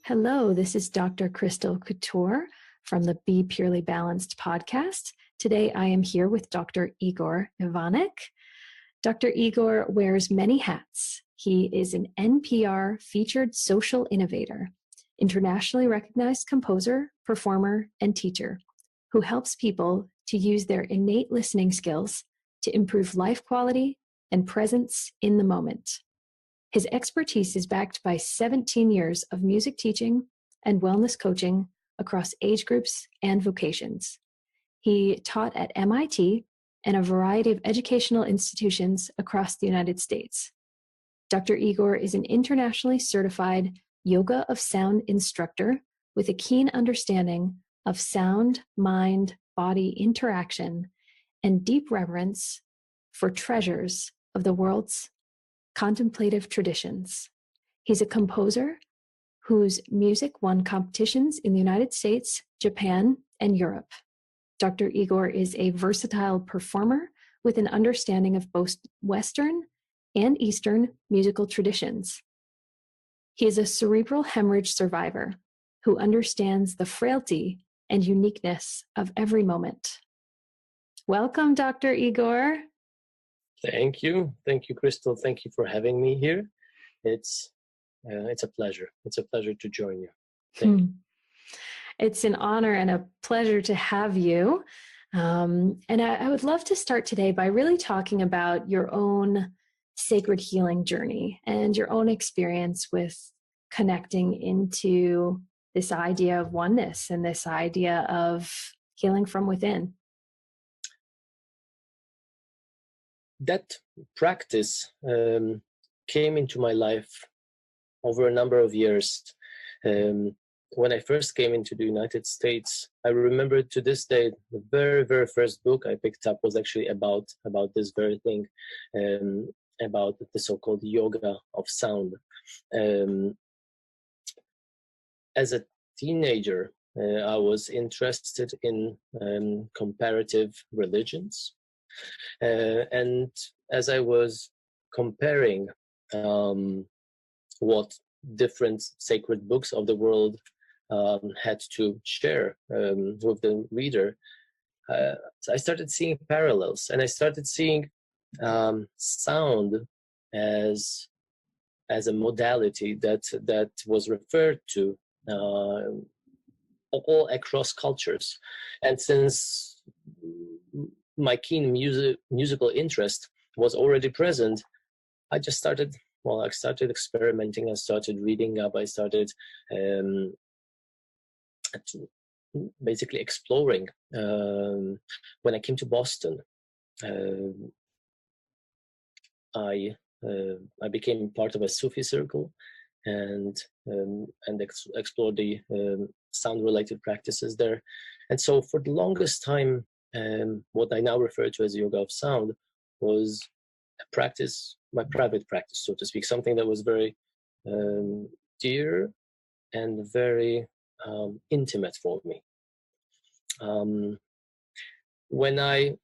Hello, this is Dr. Crystal Couture from the Be Purely Balanced podcast. Today I am here with Dr. Igor Iwanek. Dr. Igor wears many hats. He is an NPR featured social innovator, internationally recognized composer, performer, and teacher who helps people to use their innate listening skills to improve life quality and presence in the moment. His expertise is backed by 17 years of music teaching and wellness coaching across age groups and vocations. He taught at MIT and a variety of educational institutions across the United States. Dr. Igor is an internationally certified yoga of sound instructor with a keen understanding of sound, mind, body interaction and deep reverence for treasures of the world's contemplative traditions. He's a composer whose music won competitions in the United States, Japan, and Europe. Dr. Igor is a versatile performer with an understanding of both Western and Eastern musical traditions. He is a cerebral hemorrhage survivor who understands the frailty and uniqueness of every moment. Welcome, Dr. Igor. Thank you, Crystal. Thank you for having me here. It's a pleasure. It's a pleasure to join you. Thank you. It's an honor and a pleasure to have you. And I would love to start today by really talking about your own sacred healing journey and your own experience with connecting into this idea of oneness and this idea of healing from within. That practice came into my life over a number of years. When I first came into the United States, I remember to this day, the very, very first book I picked up was actually about this very thing, about the so-called yoga of sound. As a teenager, I was interested in comparative religions. And as I was comparing what different sacred books of the world had to share with the reader, so I started seeing parallels, and I started seeing sound as a modality that was referred to all across cultures. And since my keen musical interest was already present, I started experimenting. I started reading up. I started basically exploring. When I came to Boston, I became part of a Sufi circle and explored the sound-related practices there. And so for the longest time, what I now refer to as yoga of sound was a practice, my private practice, so to speak, something that was very dear and very intimate for me. When a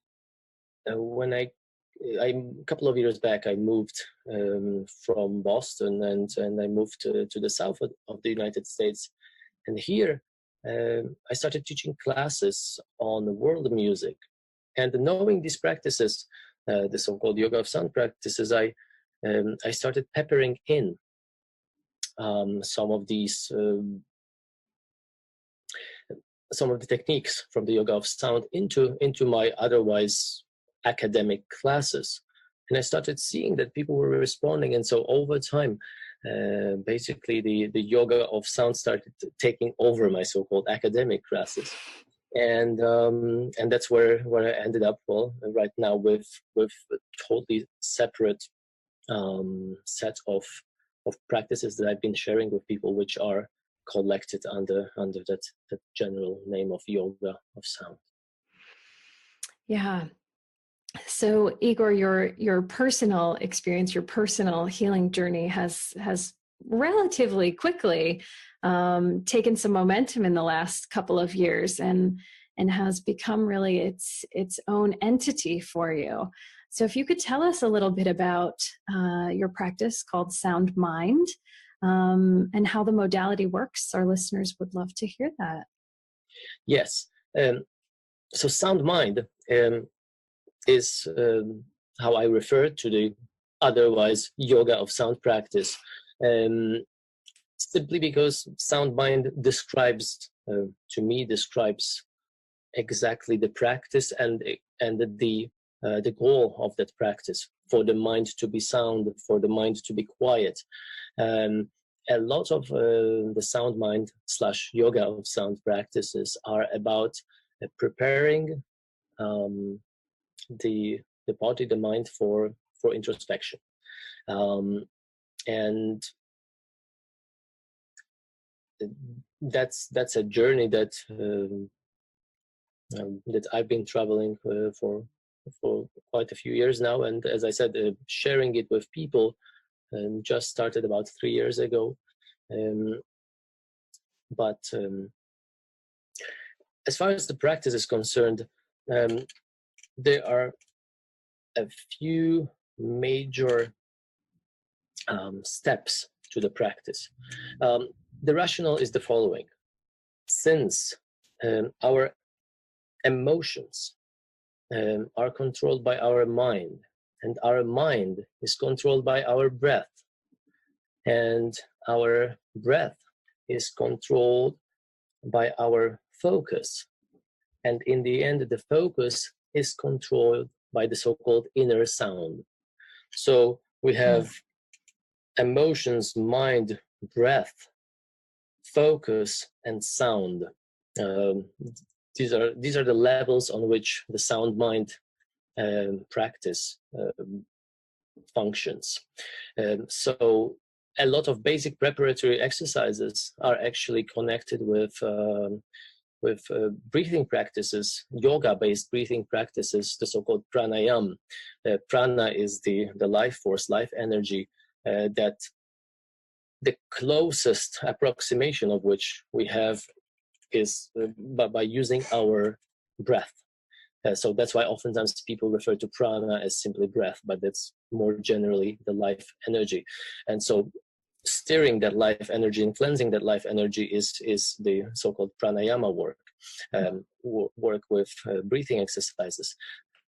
couple of years back, I moved from Boston and I moved to the south of the United States, and here I started teaching classes on world music. And knowing these practices, the so-called yoga of sound practices, I started peppering in some of the techniques from the yoga of sound into my otherwise academic classes. And I started seeing that people were responding. And so over time, basically the yoga of sound started taking over my so-called academic classes. And that's where I ended up, right now with a totally separate set of practices that I've been sharing with people, which are collected under that general name of yoga of sound. Yeah. So Igor, your personal experience, your personal healing journey has relatively quickly taken some momentum in the last couple of years and has become really its own entity for you. So if you could tell us a little bit about your practice called Sound Mind, and how the modality works. Our listeners would love to hear that. Yes. So sound mind is how I refer to the otherwise yoga of sound practice, simply because sound mind describes, to me, describes exactly the practice and the goal of that practice, for the mind to be sound, for the mind to be quiet. A lot of the sound mind / yoga of sound practices are about preparing the body, the mind for introspection, and that's a journey that that I've been traveling for quite a few years now. And as I said, sharing it with people just started about 3 years ago. But as far as the practice is concerned, there are a few major steps to the practice. The rationale is the following. Since our emotions are controlled by our mind, and our mind is controlled by our breath, and our breath is controlled by our focus, and in the end the focus is controlled by the so-called inner sound. So we have emotions, mind, breath, focus, and sound. These are the levels on which the sound mind practice functions. So a lot of basic preparatory exercises are actually connected with breathing practices, yoga-based breathing practices, the so-called pranayama. Prana is the life force, life energy, that the closest approximation of which we have is by using our breath. So that's why oftentimes people refer to prana as simply breath, but that's more generally the life energy. And so steering that life energy and cleansing that life energy is the so-called pranayama work, work with breathing exercises.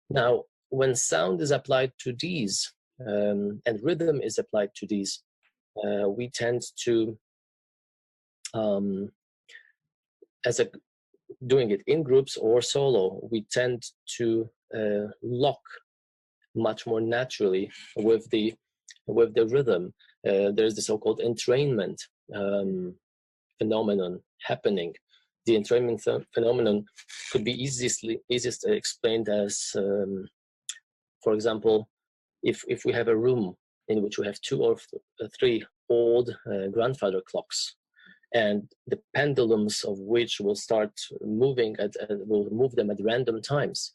Now, when sound is applied to these and rhythm is applied to these, we tend to, doing it in groups or solo, we tend to lock much more naturally with the rhythm. There's the so-called entrainment phenomenon happening. The entrainment phenomenon could be easiest explained as, for example, if we have a room in which we have 2 or 3 old grandfather clocks, and the pendulums of which will start moving will move them at random times.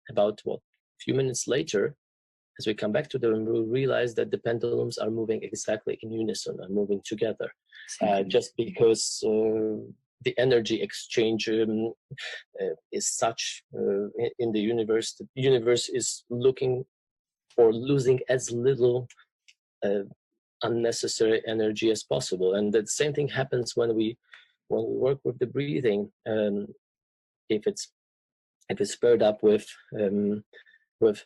About a few minutes later, as we come back to the room, we'll realize that the pendulums are moving exactly in unison, are moving together, just because the energy exchange is such in the universe. The universe is looking for losing as little unnecessary energy as possible. And the same thing happens when we work with the breathing. If it's paired up with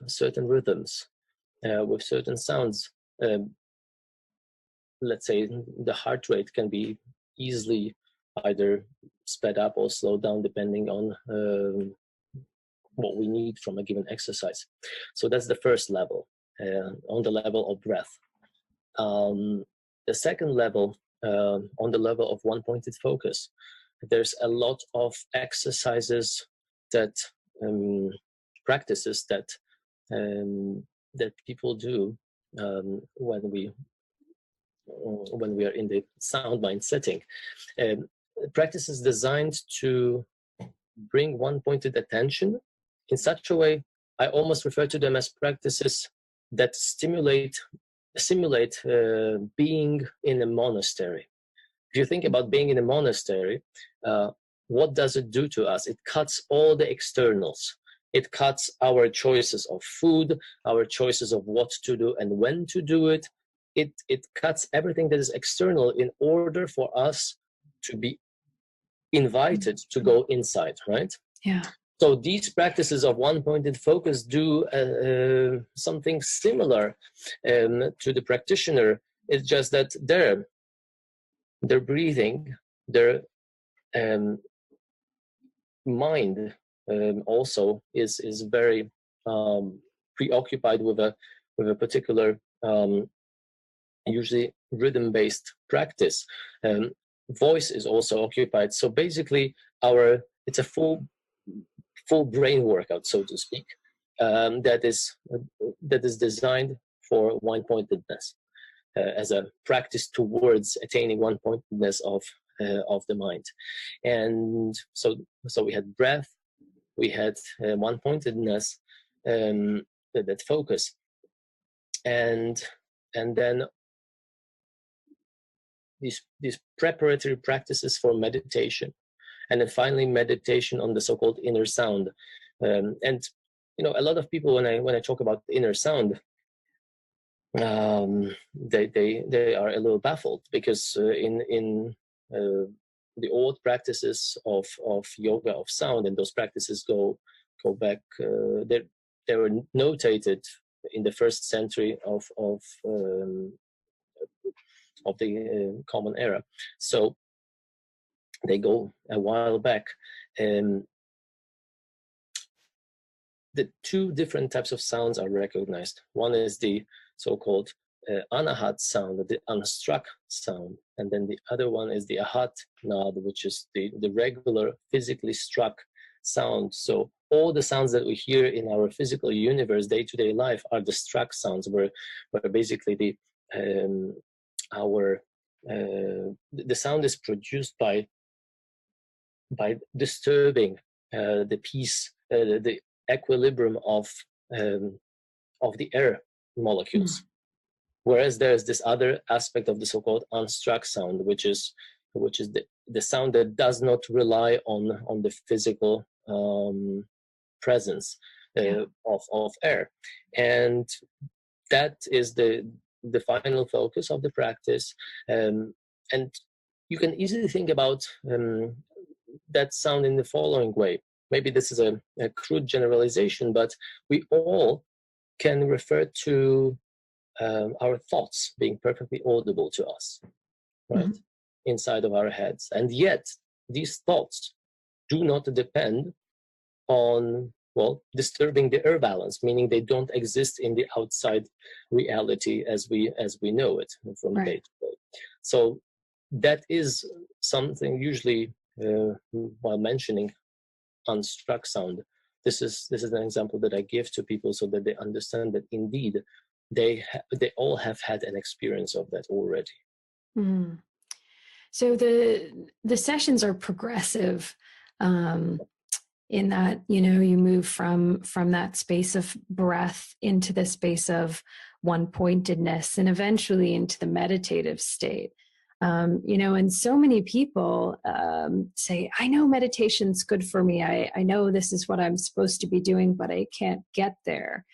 certain rhythms, with certain sounds, let's say the heart rate can be easily either sped up or slowed down depending on what we need from a given exercise. So that's the first level, on the level of breath. The second level, on the level of one-pointed focus, there's a lot of exercises that practices that people do when we are in the sound mind setting. Practices designed to bring one-pointed attention in such a way. I almost refer to them as practices that simulate being in a monastery. If you think about being in a monastery, what does it do to us? It cuts all the externals. It cuts our choices of food, our choices of what to do and when to do it. it cuts everything that is external in order for us to be invited to go inside, right? Yeah. So these practices of one-pointed focus do something similar to the practitioner. It's just that their breathing, their mind also is very preoccupied with a particular usually rhythm-based practice. Voice is also occupied. So basically, it's a full brain workout, so to speak, that is designed for one-pointedness as a practice towards attaining one-pointedness of the mind. And so we had breath, we had one-pointedness, that focus, and then these preparatory practices for meditation, and then finally meditation on the so-called inner sound. And a lot of people, when I talk about inner sound, they are a little baffled, because in the old practices of yoga of sound, and those practices go back, they were notated in the first century of the Common Era. So they go a while back. The two different types of sounds are recognized. One is the so-called anahat sound, the unstruck sound, and then the other one is the ahat nad, which is the regular physically struck sound. So all the sounds that we hear in our physical universe, day-to-day life, are the struck sounds, where basically the sound is produced by disturbing the peace, the equilibrium of the air molecules. Whereas there's this other aspect of the so-called unstruck sound, which is the sound that does not rely on the physical presence of air, and that is the final focus of the practice. And you can easily think about that sound in the following way. Maybe this is a crude generalization, but we all can refer to our thoughts being perfectly audible to us, right? Inside of our heads. And yet, these thoughts do not depend on, disturbing the air balance, meaning they don't exist in the outside reality as we know it from day to day. So that is something usually, while mentioning unstruck sound, this is an example that I give to people so that they understand that indeed they all have had an experience of that already. So the sessions are progressive, in that you move from that space of breath into the space of one-pointedness, and eventually into the meditative state. And so many people say, I know meditation's good for me. I know this is what I'm supposed to be doing, but I can't get there.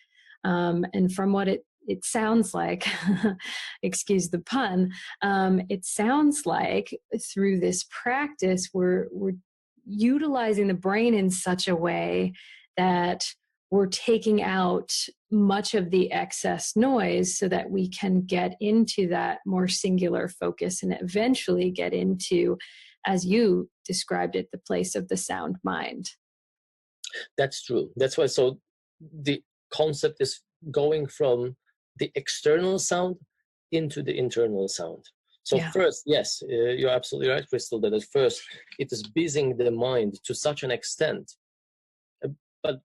And from what it sounds like, excuse the pun, it sounds like through this practice, we're utilizing the brain in such a way that we're taking out much of the excess noise so that we can get into that more singular focus and eventually get into, as you described it, the place of the sound mind. That's true. That's why. So the concept is going from the external sound into the internal sound. So first, yes, you're absolutely right, Crystal, that at first it is busying the mind to such an extent, but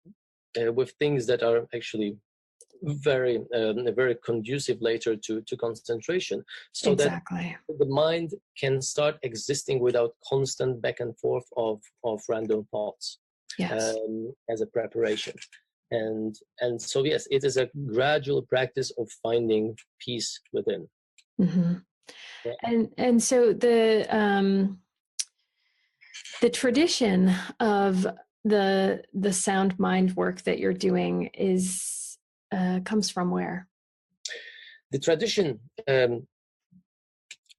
with things that are actually very conducive later to concentration, so that the mind can start existing without constant back and forth of random thoughts, as a preparation. And so yes, it is a gradual practice of finding peace within. And so the tradition of the sound mind work that you're doing is comes from where? The tradition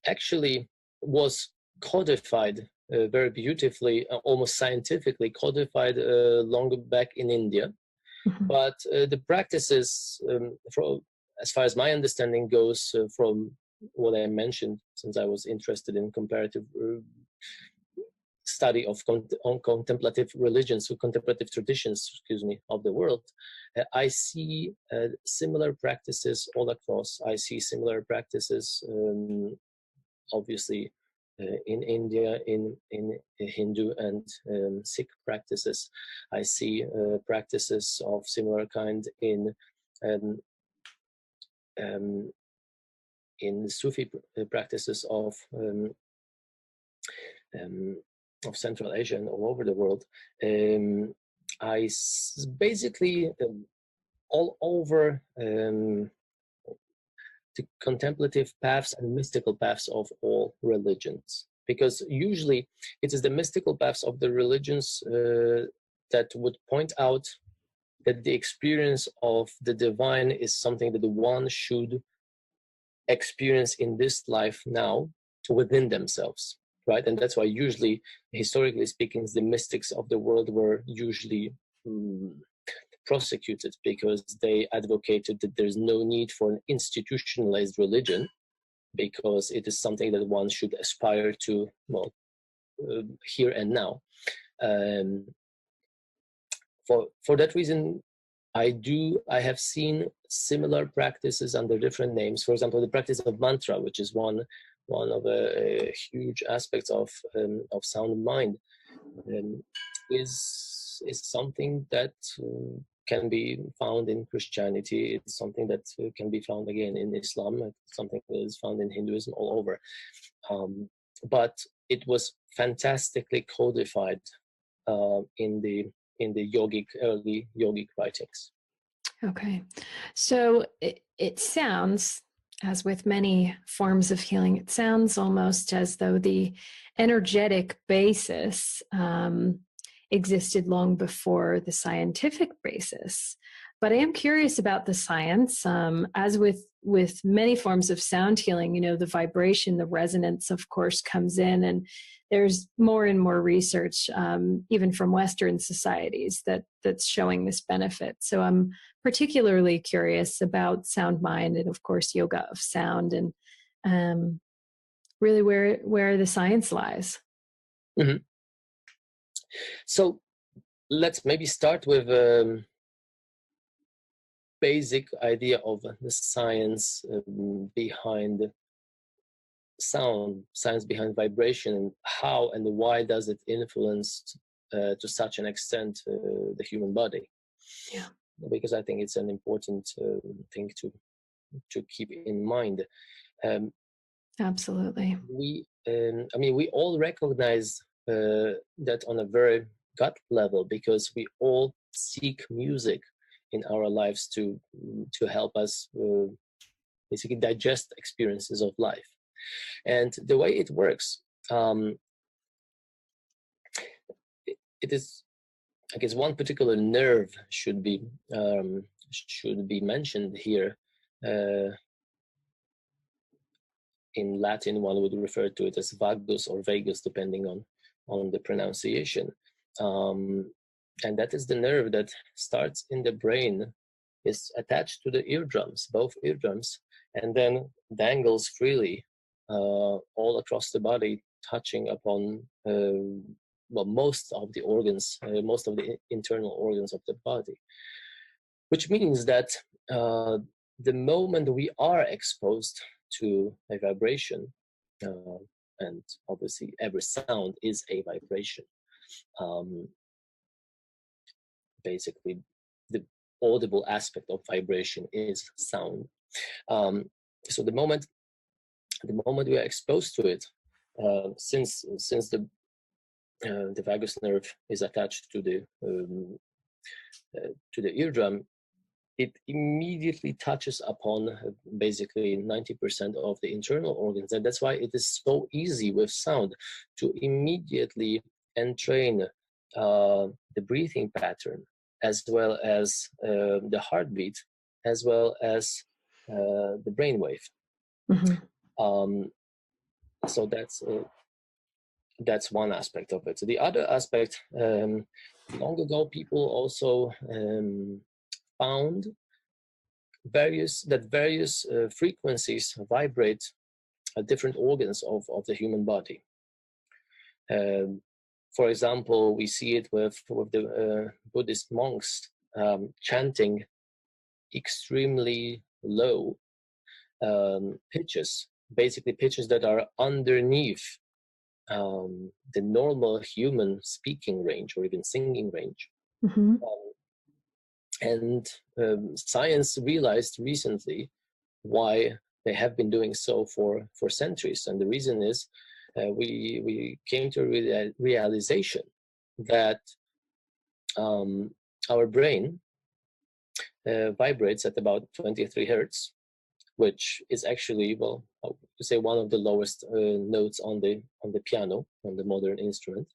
actually was codified very beautifully, almost scientifically codified long back in India. Mhm. But the practices, as far as my understanding goes, from what I mentioned, since I was interested in comparative study of contemplative religions, or contemplative traditions, of the world, I see similar practices all across. I see similar practices, obviously, in India, in Hindu and Sikh practices. I see practices of similar kind um, um, in Sufi practices of Central Asia and all over the world. Basically all over the contemplative paths and mystical paths of all religions. Because usually it is the mystical paths of the religions that would point out that the experience of the divine is something that the one should experience in this life now within themselves, right? And that's why usually, historically speaking, the mystics of the world were usually prosecuted, because they advocated that there's no need for an institutionalized religion, because it is something that one should aspire to, well, here and now. For that reason, I have seen similar practices under different names. For example, the practice of mantra, which is one of the huge aspects of sound mind, is something that can be found in Christianity. It's something that can be found again in Islam. It's something that is found in Hinduism, all over. But it was fantastically codified in the early yogic writings. Okay. So it sounds, as with many forms of healing, it sounds almost as though the energetic basis existed long before the scientific basis. But I am curious about the science. As with many forms of sound healing, the vibration, the resonance, of course, comes in, and there's more and more research, even from Western societies, that's showing this benefit. So I'm particularly curious about sound mind and, of course, yoga of sound, and really where the science lies. Mm-hmm. So let's maybe start with basic idea of the science behind sound, science behind vibration, and how and why does it influence to such an extent the human body. Yeah. Because I think it's an important thing to keep in mind. Absolutely. We all recognize that on a very gut level, because we all seek music in our lives to help us basically digest experiences of life. And the way it works, it is, I guess, one particular nerve should be mentioned here. In Latin, one would refer to it as vagus or vagus, depending on the pronunciation. And that is the nerve that starts in the brain, is attached to the eardrums, both eardrums, and then dangles freely all across the body, touching upon most of the organs, most of the internal organs of the body. Which means that the moment we are exposed to a vibration, and obviously every sound is a vibration, basically the audible aspect of vibration is sound. So the moment we are exposed to it, since the vagus nerve is attached to the eardrum, it immediately touches upon basically 90% of the internal organs. And that's why it is so easy with sound to immediately entrain the breathing pattern, as well as the heartbeat, as well as the brainwave. Mm-hmm. So that's one aspect of it. So the other aspect, long ago, people also found various frequencies vibrate at different organs of the human body. For example, we see it with the Buddhist monks chanting extremely low pitches, basically pitches that are underneath the normal human speaking range or even singing range. Mm-hmm. And science realized recently why they have been doing so for centuries. And the reason is we came to a realization that our brain vibrates at about 23 hertz, which is actually, well, I would say one of the lowest notes on the piano, on the modern instrument,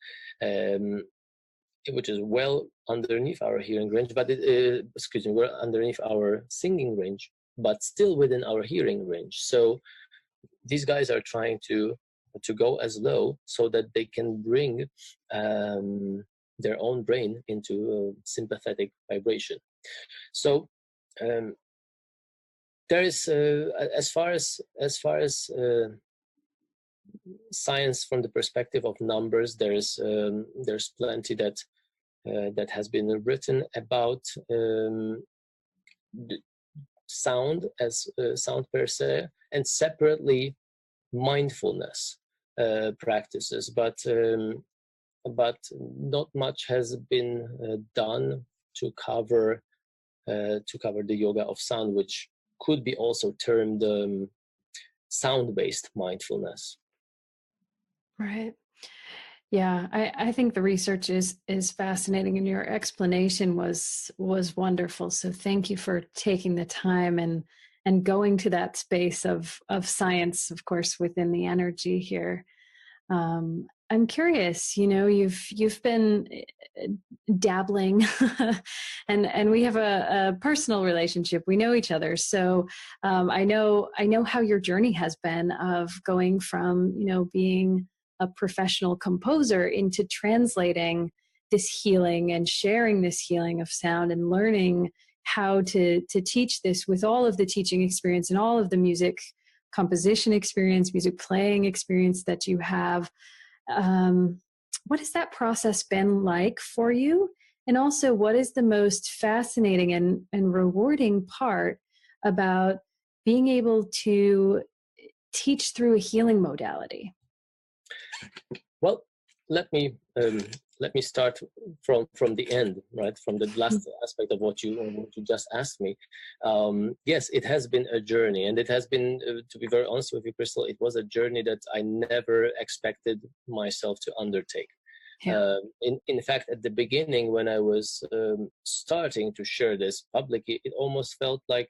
which is well underneath our hearing range, but well underneath our singing range, but still within our hearing range. So these guys are trying to go as low so that they can bring their own brain into sympathetic vibration. So there is, as far as science from the perspective of numbers, there's plenty that has been written about sound as sound per se, and separately mindfulness practices, but not much has been done to cover the yoga of sound, which could be also termed sound-based mindfulness. Right. Yeah, I think the research is fascinating, and your explanation was wonderful. So thank you for taking the time and going to that space of science, of course, within the energy here. I'm curious, you've been dabbling and we have a personal relationship. We know each other. So I know how your journey has been of going from, being a professional composer into translating this healing and sharing this healing of sound and learning how to teach this with all of the teaching experience and all of the music composition experience, music playing experience that you have. What has that process been like for you? And also, what is the most fascinating and rewarding part about being able to teach through a healing modality? Well, let me start from the end, right? From the last aspect of what you just asked me. Yes, it has been a journey, and it has been, to be very honest with you, Crystal, it was a journey that I never expected myself to undertake. Yeah. In fact, at the beginning, when I was starting to share this publicly, it almost felt like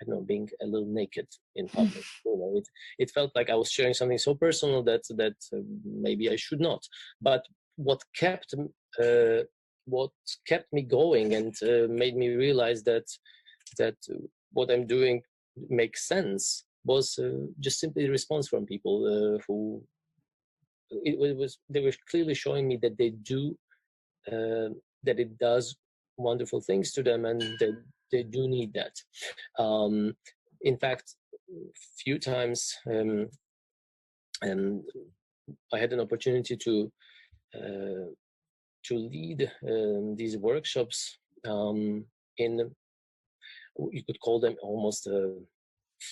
I don't know, being a little naked in public. It felt like I was sharing something so personal that maybe I should not. But what kept me going and made me realize that what I'm doing makes sense was just simply the response from people who they were clearly showing me that they do that it does wonderful things to them, and they do need that. In fact, few times I had an opportunity to lead these workshops in, you could call them almost a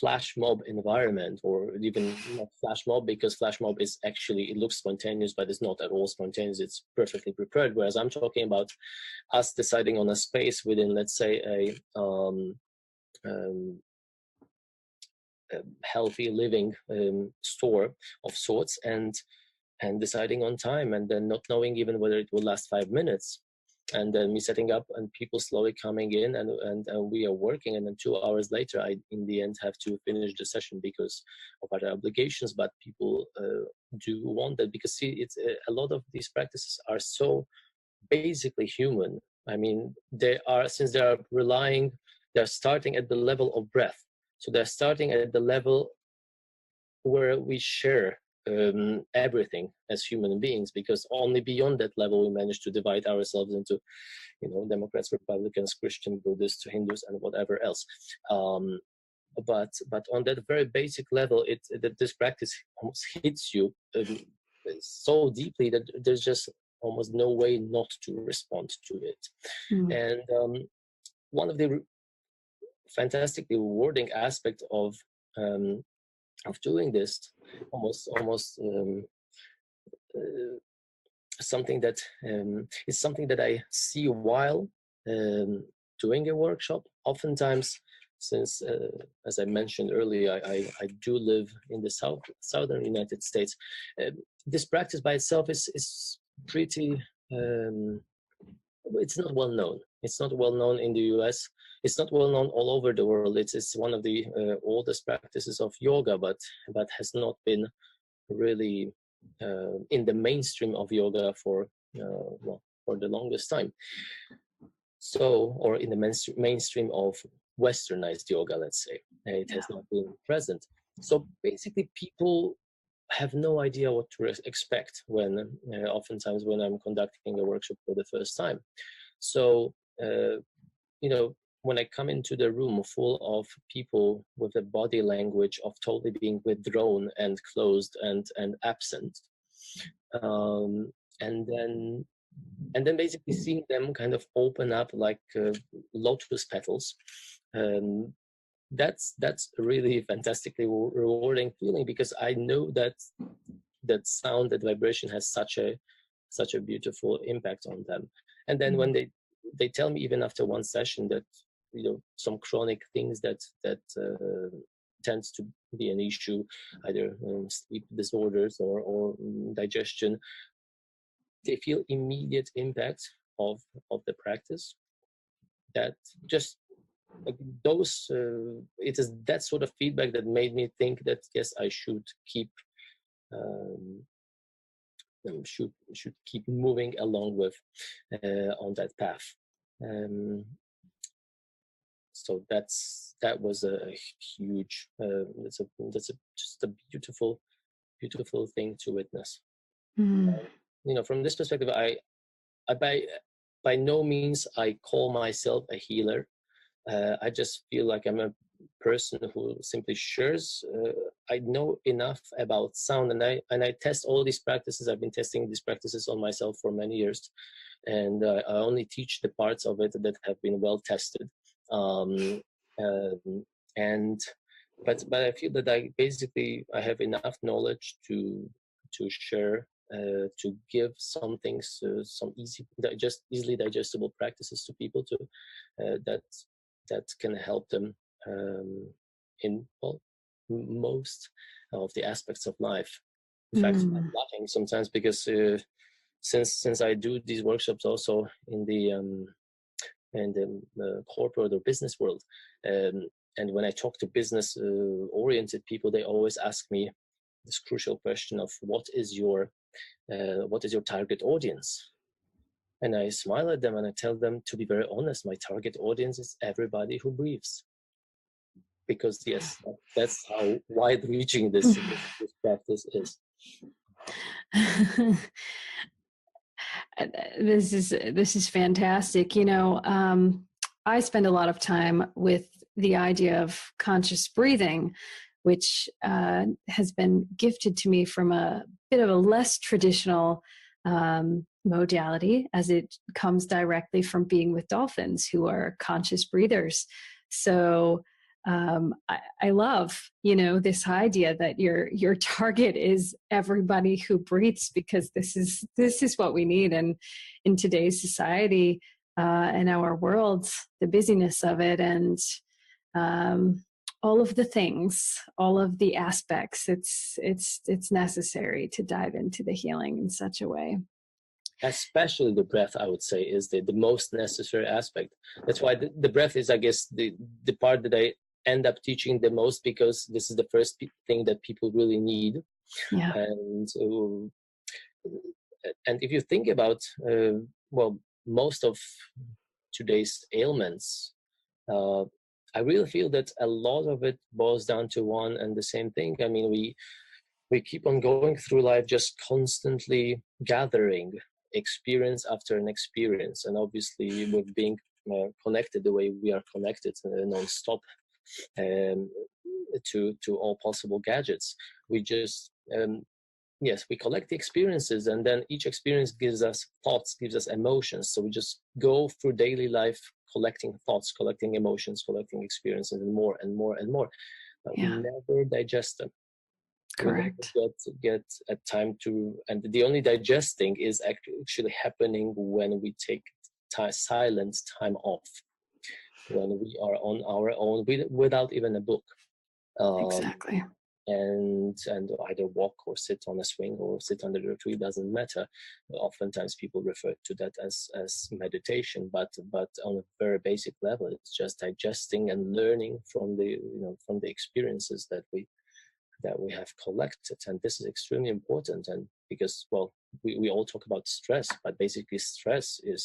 flash mob environment, or even not flash mob, because flash mob is actually, it looks spontaneous, but it's not at all spontaneous. It's perfectly prepared. Whereas I'm talking about us deciding on a space within, let's say, a healthy living store of sorts, and deciding on time, and then not knowing even whether it will last 5 minutes, and then me setting up and people slowly coming in, and we are working, and then 2 hours later I in the end have to finish the session because of other obligations. But people do want that, because see, it's a lot of these practices are so basically human. I mean, they are, since they are starting at the level of breath. So they're starting at the level where we share everything as human beings, because only beyond that level we manage to divide ourselves into, Democrats, Republicans, Christian, Buddhists, Hindus, and whatever else. But on that very basic level, this practice almost hits you so deeply that there's just almost no way not to respond to it. And one of the fantastically rewarding aspect of doing this, almost something that is something that I see while doing a workshop. Oftentimes, since as I mentioned earlier, I do live in the southern United States, this practice by itself is pretty. It's not well known. It's not well known in the US. It's not well known all over the world. It's one of the oldest practices of yoga, but has not been really in the mainstream of yoga for the longest time. So, or in the mainstream of Westernized yoga, let's say, it has not been present. So basically, people have no idea what to expect when oftentimes when I'm conducting a workshop for the first time. So when I come into the room full of people with a body language of totally being withdrawn and closed and absent, and then basically seeing them kind of open up like lotus petals, that's a really fantastically rewarding feeling, because I know that sound, that vibration has such a beautiful impact on them. And then when they tell me, even after one session, that some chronic things that tends to be an issue, either sleep disorders or digestion, they feel immediate impact of the practice. That just like those it is that sort of feedback that made me think that yes, I should keep should keep moving along with on that path. So that was a huge that's just a beautiful thing to witness. From this perspective, I by no means I call myself a healer. I just feel like I'm a person who simply shares. I know enough about sound, and I test all these practices. I've been testing these practices on myself for many years, and I only teach the parts of it that have been well tested. But I feel that I have enough knowledge to share, to give some things, some easily digestible practices to people that can help them in most of the aspects of life. In fact, I'm laughing sometimes because since I do these workshops also in the corporate or business world, and when I talk to business oriented people, they always ask me this crucial question of what is your target audience? And I smile at them and I tell them, to be very honest, my target audience is everybody who breathes. Because yes, that's how wide-reaching this practice is. This is fantastic. I spend a lot of time with the idea of conscious breathing, which has been gifted to me from a bit of a less traditional modality, as it comes directly from being with dolphins, who are conscious breathers. So I love, this idea that your target is everybody who breathes, because this is what we need. And in today's society, in our world, the busyness of it, and all of the things, all of the aspects, it's necessary to dive into the healing in such a way. Especially the breath, I would say, is the most necessary aspect. That's why the breath is, I guess, the part that I end up teaching the most, because this is the first thing that people really need. Yeah. And if you think about, most of today's ailments, I really feel that a lot of it boils down to one and the same thing. I mean, we keep on going through life just constantly gathering experience after an experience, and obviously with being connected the way we are connected non-stop um, to all possible gadgets, we just yes, we collect the experiences, and then each experience gives us thoughts, gives us emotions. So we just go through daily life collecting thoughts, collecting emotions, collecting experiences, and more and more and more. But we Yeah. never digest them. We never Correct. get a time to, and the only digesting is actually happening when we take silent time off, when we are on our own without even a book. Exactly. And either walk or sit on a swing or sit under the tree, doesn't matter. Oftentimes people refer to that as meditation, but on a very basic level, it's just digesting and learning from the from the experiences that we have collected. And this is extremely important, and because, well, we all talk about stress, but basically stress is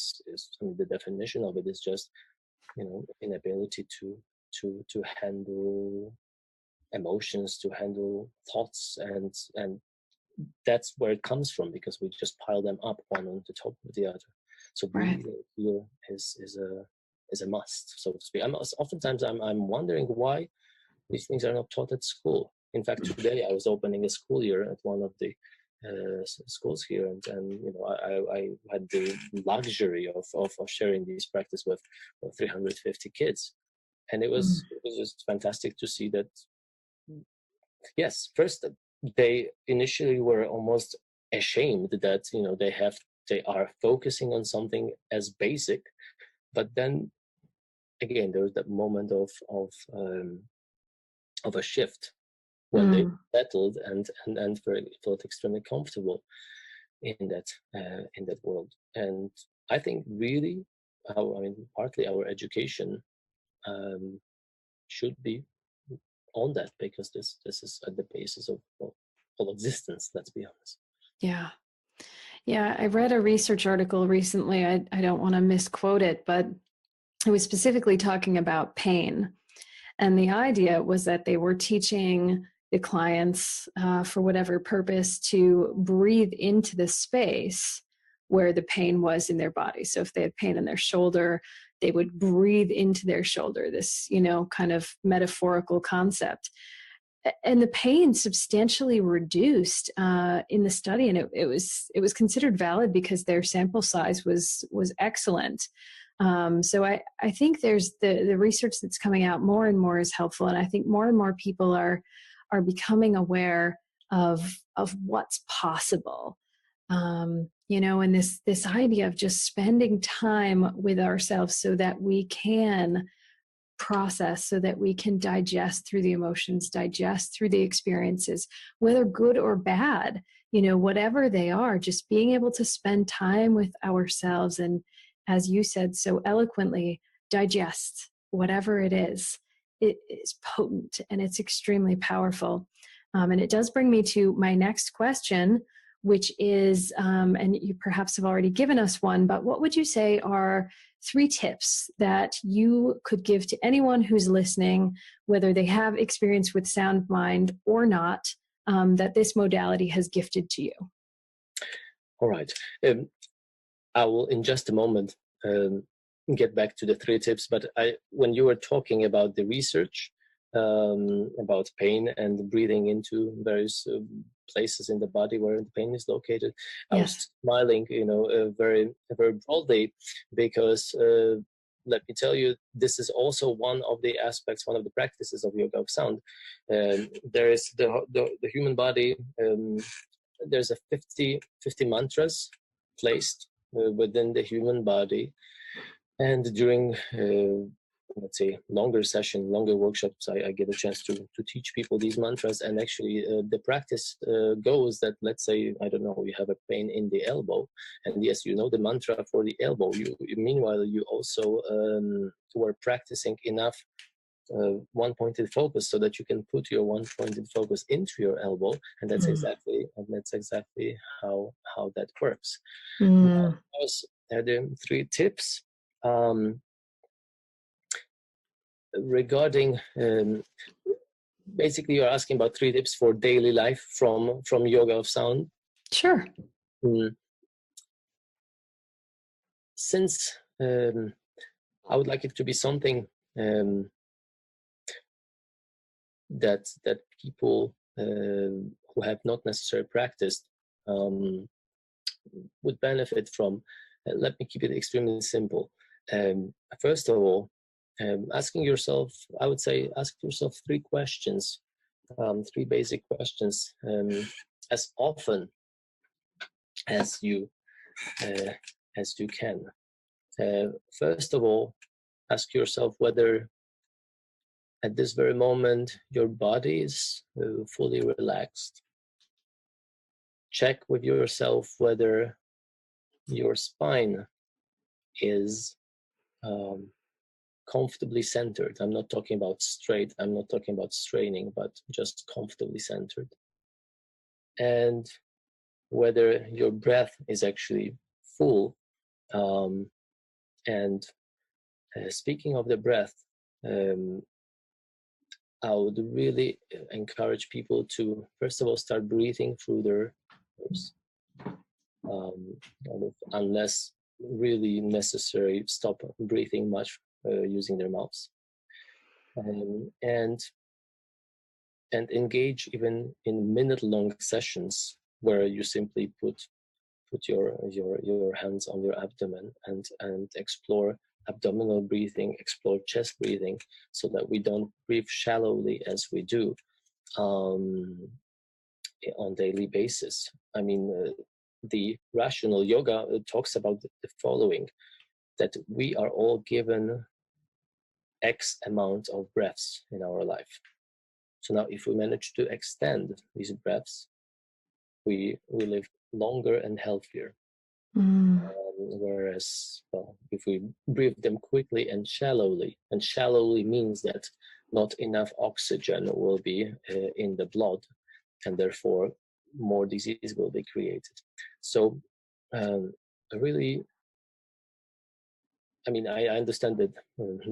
I mean, the definition of it is just inability to handle emotions, to handle thoughts, and that's where it comes from, because we just pile them up one on the top of the other. So Right. breathing here is a must, so to speak. Oftentimes I'm wondering why these things are not taught at school. In fact, today I was opening a school year at one of the schools here, and I had the luxury of sharing this practice with 350 kids, and Mm. it was just fantastic to see that. Yes, first they initially were almost ashamed that they are focusing on something as basic, but then again there was that moment of a shift when they Mm. settled and felt extremely comfortable in that world. And I think really, partly our education um, should be on that, because this is at the basis of all existence. Let's be honest. Yeah. Yeah. I read a research article recently. I don't want to misquote it, but it was specifically talking about pain. And the idea was that they were teaching the clients, for whatever purpose, to breathe into the space where the pain was in their body. So if they had pain in their shoulder, they would breathe into their shoulder, this, kind of metaphorical concept. And the pain substantially reduced in the study, and it was considered valid because their sample size was excellent. So I think there's the research that's coming out more and more is helpful, and I think more and more people are becoming aware of what's possible. And this idea of just spending time with ourselves so that we can process, so that we can digest through the emotions, digest through the experiences, whether good or bad, whatever they are, just being able to spend time with ourselves and, as you said so eloquently, digest whatever it is potent and it's extremely powerful. And it does bring me to my next question, which is, and you perhaps have already given us one, but what would you say are 3 tips that you could give to anyone who's listening, whether they have experience with sound mind or not, that this modality has gifted to you? All right. I will in just a moment get back to the 3 tips, but when you were talking about the research about pain and breathing into various places in the body where the pain is located, I was smiling, very, very broadly, because let me tell you, this is also one of the aspects, one of the practices of yoga of sound. There is the human body. There's a 50 mantras placed within the human body, and during let's say longer workshops, I get a chance to teach people these mantras. And actually the practice goes that, let's say, I don't know, you have a pain in the elbow, and yes, you know the mantra for the elbow. Meanwhile you also were practicing enough one-pointed focus so that you can put your one-pointed focus into your elbow, and that's exactly how that works. Now, there are the 3 tips. regarding, basically you're asking about 3 tips for daily life from yoga of sound. Sure. Since I would like it to be something that people who have not necessarily practiced would benefit from. Let me keep it extremely simple. First of all, asking yourself, I would say, ask yourself 3 questions, 3 basic questions, as often as you can. First of all, ask yourself whether at this very moment your body is fully relaxed. Check with yourself whether your spine is comfortably centered. I'm not talking about straight, I'm not talking about straining, but just comfortably centered. And whether your breath is actually full. And speaking of the breath, I would really encourage people to, first of all, start breathing through their nose. Unless really necessary, stop breathing much using their mouths. And engage even in minute-long sessions where you simply put your hands on your abdomen and explore abdominal breathing, explore chest breathing, so that we don't breathe shallowly as we do on daily basis. I mean, the rational yoga talks about the following, that we are all given X amount of breaths in our life. So now if we manage to extend these breaths, we live longer and healthier. Whereas, well, if we breathe them quickly and shallowly means that not enough oxygen will be in the blood, and therefore more disease will be created. So really, I mean, I understand that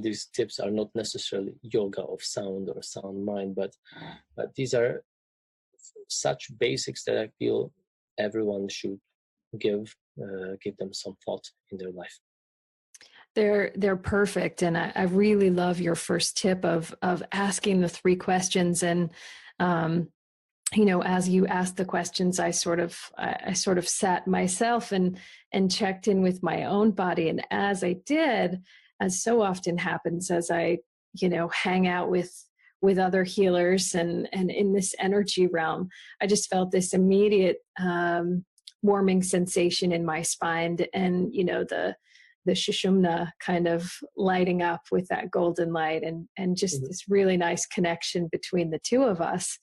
these tips are not necessarily yoga of sound or sound mind, but these are such basics that I feel everyone should give them some thought in their life. They're perfect, and I really love your first tip of asking the 3 questions. And as you asked the questions, I sort of sat myself and checked in with my own body. And as I did, as so often happens, as I hang out with other healers and in this energy realm, I just felt this immediate warming sensation in my spine, and the Shushumna kind of lighting up with that golden light, and just this really nice connection between the 2 of us.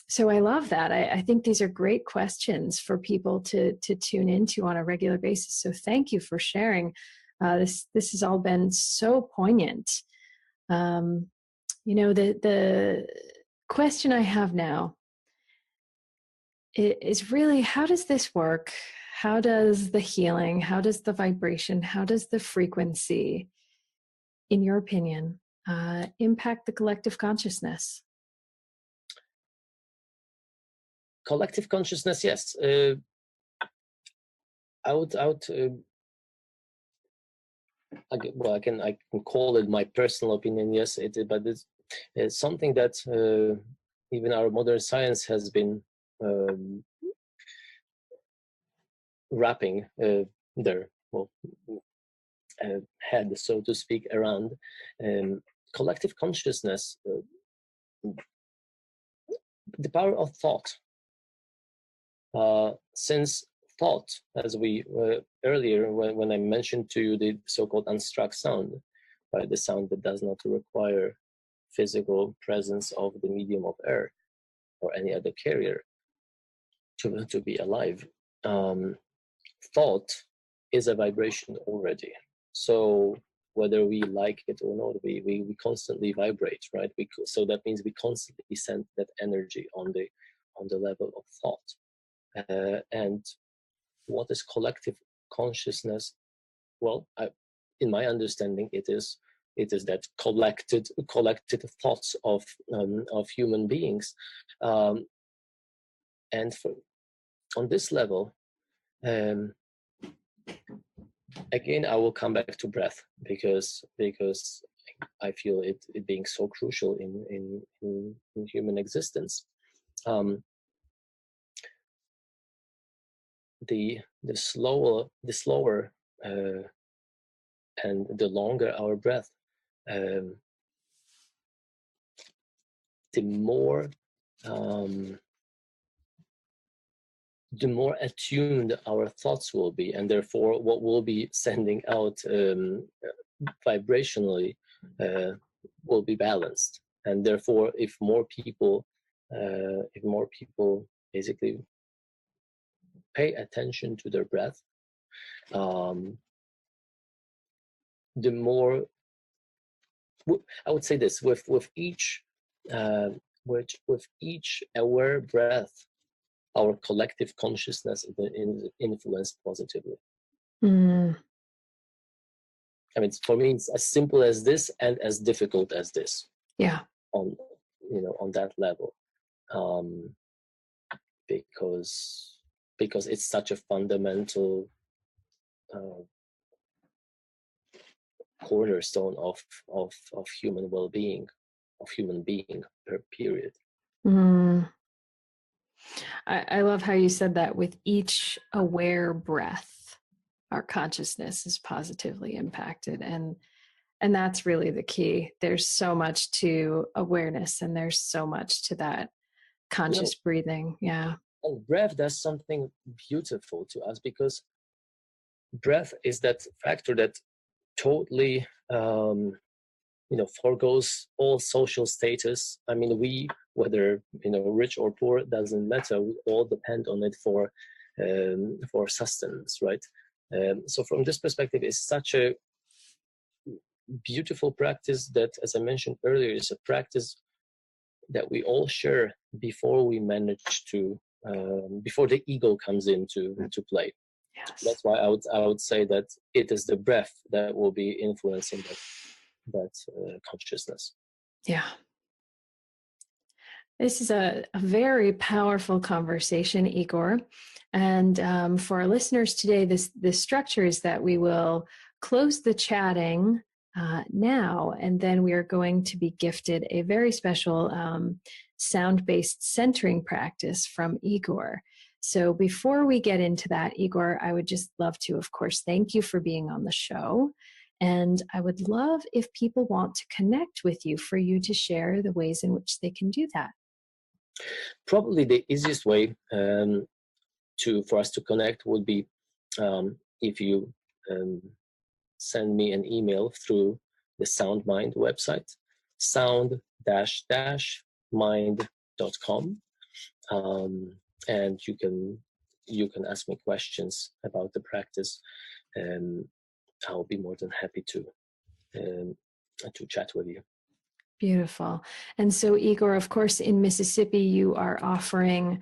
So I love that. I think these are great questions for people to tune into on a regular basis. So thank you for sharing. This has all been so poignant. The question I have now is really, how does this work? How does the healing, how does the vibration, how does the frequency, in your opinion, impact the collective consciousness? Collective consciousness, yes. I can call it my personal opinion, yes, but it's something that even our modern science has been wrapping their head, so to speak, around collective consciousness, the power of thought. Since thought, as we earlier, when I mentioned to you the so-called unstruck sound, right, the sound that does not require physical presence of the medium of air or any other carrier to be alive, thought is a vibration already. So whether we like it or not, we constantly vibrate, right? So that means we constantly send that energy on the level of thought. And what is collective consciousness? Well, in my understanding, it is It is that collected thoughts of human beings, and on this level, again, I will come back to breath because I feel it being so crucial in human existence. The slower and the longer our breath, the more attuned our thoughts will be, and therefore what we'll be sending out vibrationally will be balanced. And therefore, if more people basically pay attention to their breath, the more, I would say this, with each aware breath, our collective consciousness is influenced positively. Mm. I mean, for me, it's as simple as this and as difficult as this. Yeah. On that level, because it's such a fundamental cornerstone of human well-being, of human being per period. Mm. I love how you said that. With each aware breath, our consciousness is positively impacted, and that's really the key. There's so much to awareness, and there's so much to that conscious breathing. Yeah. And breath does something beautiful to us, because breath is that factor that totally forgoes all social status. I mean, we, whether rich or poor, doesn't matter. We all depend on it for sustenance, right? So from this perspective, it's such a beautiful practice that, as I mentioned earlier, is a practice that we all share before we manage to before the ego comes into play. Yes. That's why I would say that it is the breath that will be influencing that consciousness. Yeah. This is a very powerful conversation, Igor. And for our listeners today, this structure is that we will close the chatting now, and then we are going to be gifted a very special sound-based centering practice from Igor. So before we get into that, Igor, I would just love to, of course, thank you for being on the show. And I would love if people want to connect with you, for you to share the ways in which they can do that. Probably the easiest way for us to connect would be if you send me an email through the SoundMind website, sound-mind.com, and you can ask me questions about the practice, and I'll be more than happy to chat with you. Beautiful. And so, Igor, of course, in Mississippi, you are offering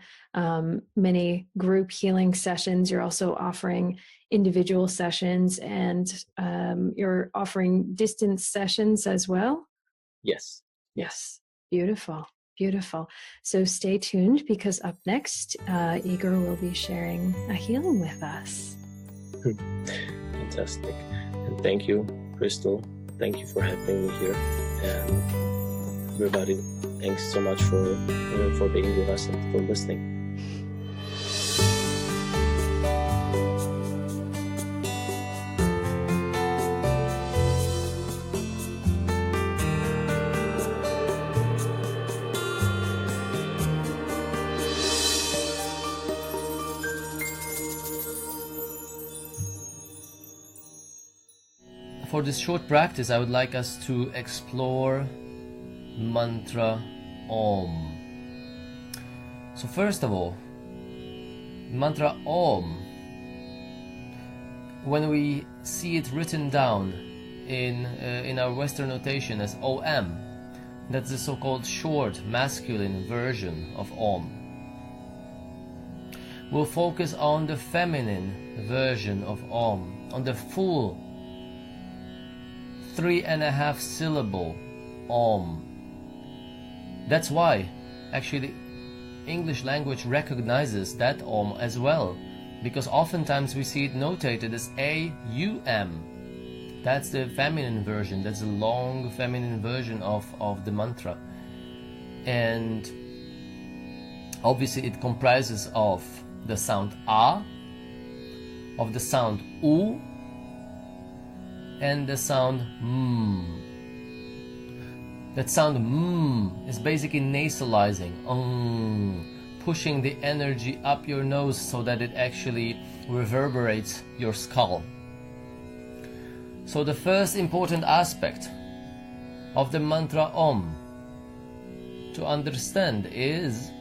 many group healing sessions. You're also offering individual sessions, and you're offering distance sessions as well? Yes. Beautiful. Beautiful. So stay tuned, because up next, Igor will be sharing a healing with us. Fantastic. And thank you, Crystal. Thank you for having me here. And everybody, thanks so much for being with us and for listening. For this short practice, I would like us to explore mantra Om. So first of all, mantra Om, when we see it written down in our Western notation as OM, that's the so-called short masculine version of Om. We'll focus on the feminine version of Om, on the full 3.5 syllable Om. That's why actually the English language recognizes that Om as well, because oftentimes we see it notated as A-U-M. That's the feminine version, that's the long feminine version of the mantra. And obviously it comprises of the sound A, of the sound U, and the sound M. That sound M is basically nasalizing, pushing the energy up your nose so that it actually reverberates your skull. So the first important aspect of the mantra Om to understand is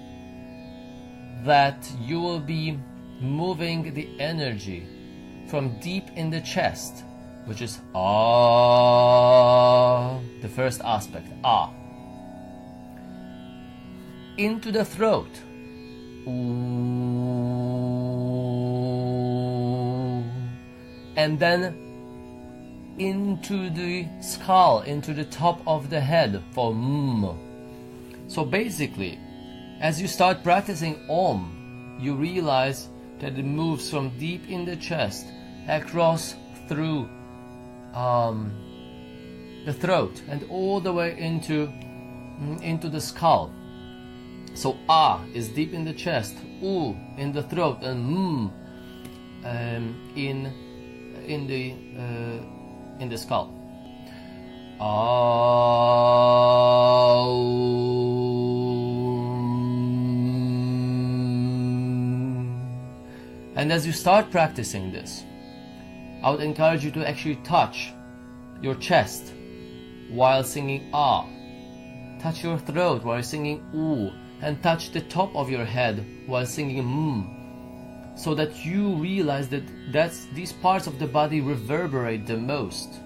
that you will be moving the energy from deep in the chest, which is Ah, the first aspect, Ah, into the throat, Ooh, and then into the skull, into the top of the head for M. So basically, as you start practicing Om, you realize that it moves from deep in the chest across through the throat and all the way into the skull. So Ah is deep in the chest, U in the throat, and M in the skull. And as you start practicing this, I would encourage you to actually touch your chest while singing Ah, touch your throat while singing U, and touch the top of your head while singing M, so that you realize that these parts of the body reverberate the most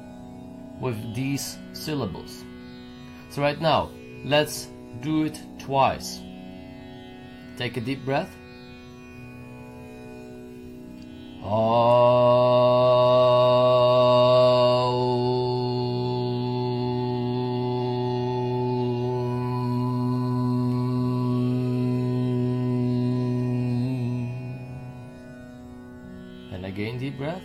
with these syllables. So right now, let's do it twice. Take a deep breath. And again, deep breath.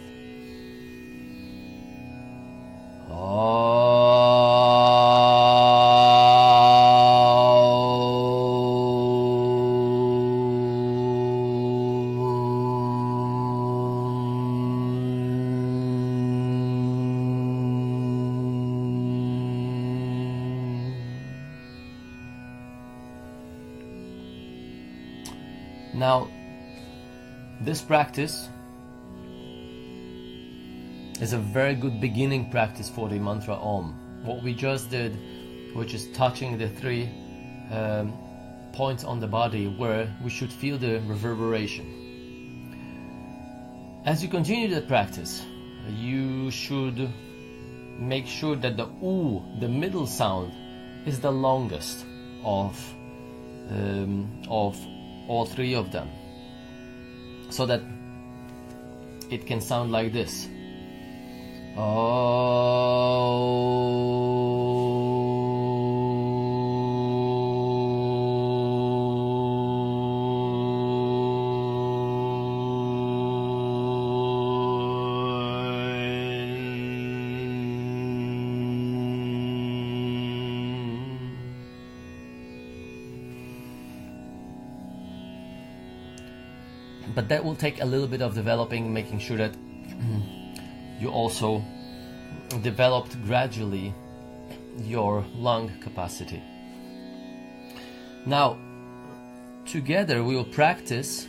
Now, this practice is a very good beginning practice for the mantra Om. What we just did, which is touching the three points on the body where we should feel the reverberation. As you continue the practice, you should make sure that the U, the middle sound, is the longest of all three of them, so that it can sound like this. But that will take a little bit of developing, making sure that you also developed gradually your lung capacity. Now, together we will practice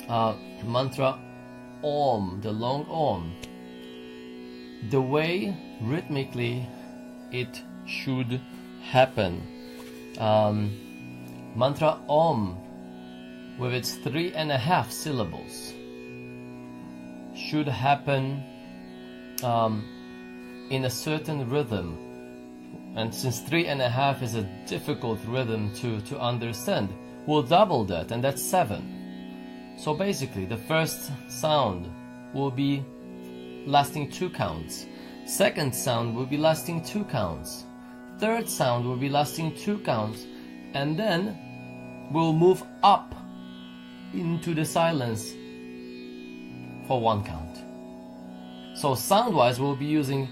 mantra Om, the long Om, the way rhythmically it should happen. Mantra Om, with its 3.5 syllables, should happen in a certain rhythm. And since 3.5 is a difficult rhythm to understand, we'll double that, and that's 7. So basically, the first sound will be lasting 2 counts. Second sound will be lasting 2 counts. Third sound will be lasting 2 counts. And then we'll move up into the silence for 1 count. So sound-wise, we'll be using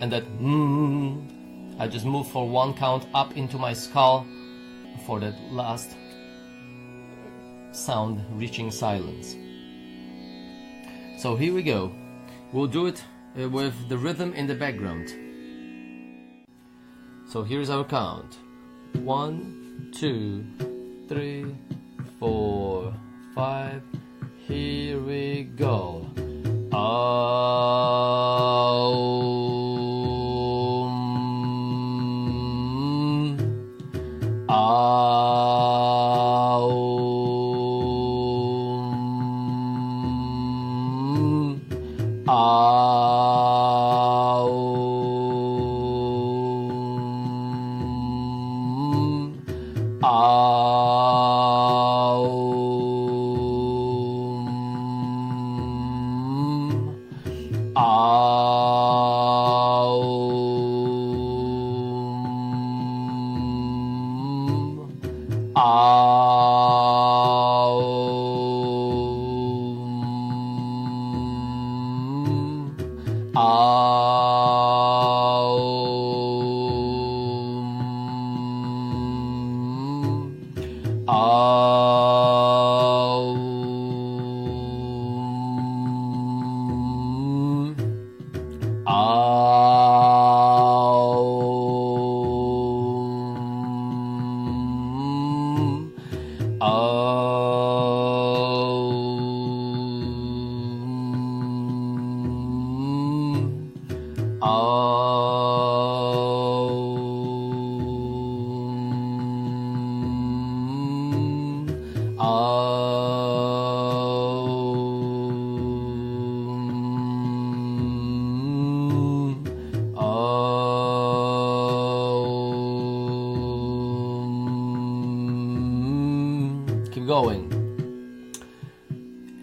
and that I just move for 1 count up into my skull for that last sound reaching silence. So here we go. We'll do it with the rhythm in the background. So here's our count. 1, 2, 3, 4, 5. Here we go. Keep going.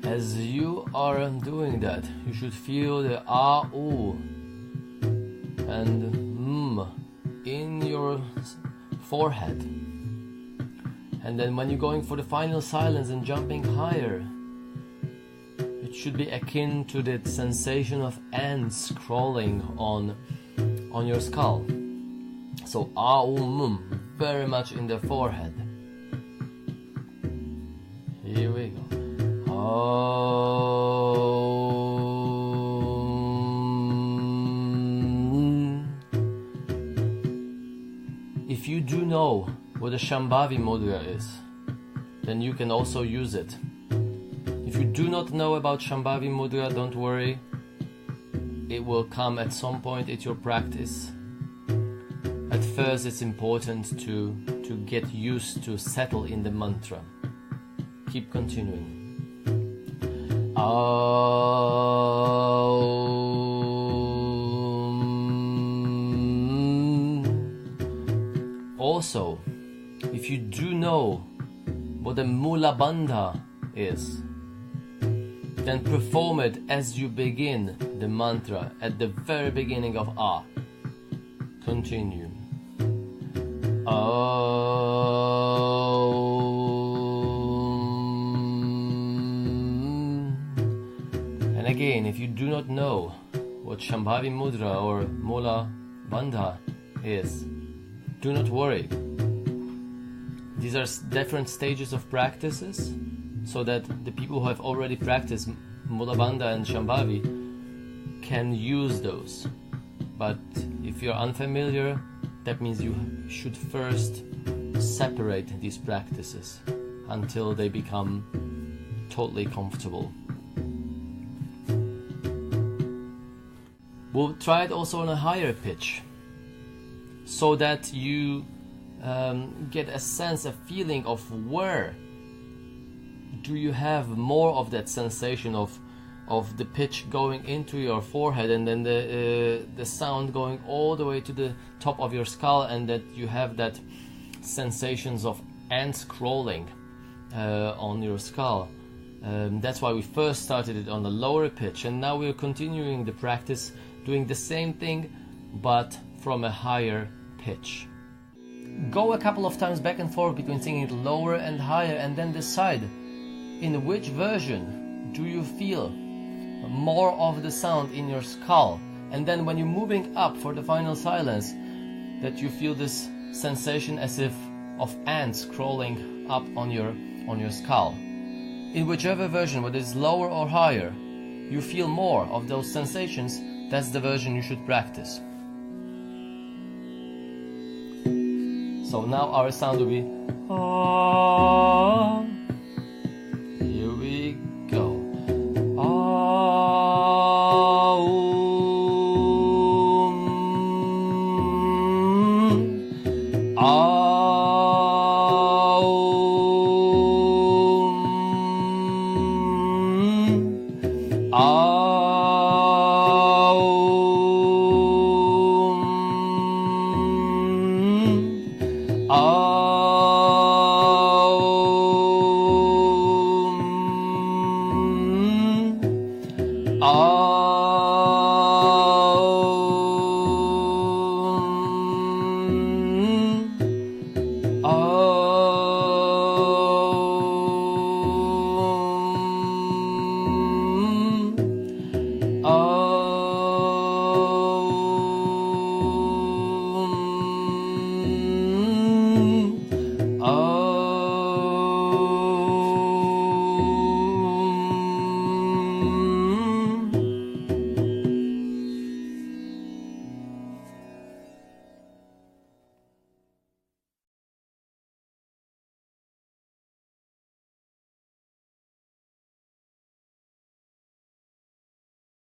As you are doing that, you should feel the ah-oo and in your forehead. And then when you're going for the final silence and jumping higher, it should be akin to the sensation of ants crawling on your skull. So very much in the forehead. Here we go. If you do know what a Shambhavi mudra is, then you can also use it. If you do not know about Shambhavi mudra, don't worry. It will come at some point in your practice. At first, it's important to get used to settle in the mantra. Keep continuing. Also, if you do know what a Mula Bandha is, then perform it as you begin the mantra at the very beginning of Ah. Continue. And again, if you do not know what Shambhavi Mudra or Mula Bandha is, do not worry. These are different stages of practices, so that the people who have already practiced Mula Bandha and Shambhavi can use those. But if you're unfamiliar, that means you should first separate these practices until they become totally comfortable. We'll try it also on a higher pitch, so that you get a sense, a feeling of where do you have more of that sensation of the pitch going into your forehead, and then the sound going all the way to the top of your skull, and that you have that sensations of ants crawling on your skull. That's why we first started it on the lower pitch, and now we're continuing the practice doing the same thing but from a higher pitch. Go a couple of times back and forth between singing it lower and higher, and then decide in which version do you feel more of the sound in your skull, and then when you're moving up for the final silence, that you feel this sensation as if of ants crawling up on your skull. In whichever version, whether it's lower or higher, you feel more of those sensations, that's the version you should practice. So now our sound will be ah. Here we go. Ah, ah.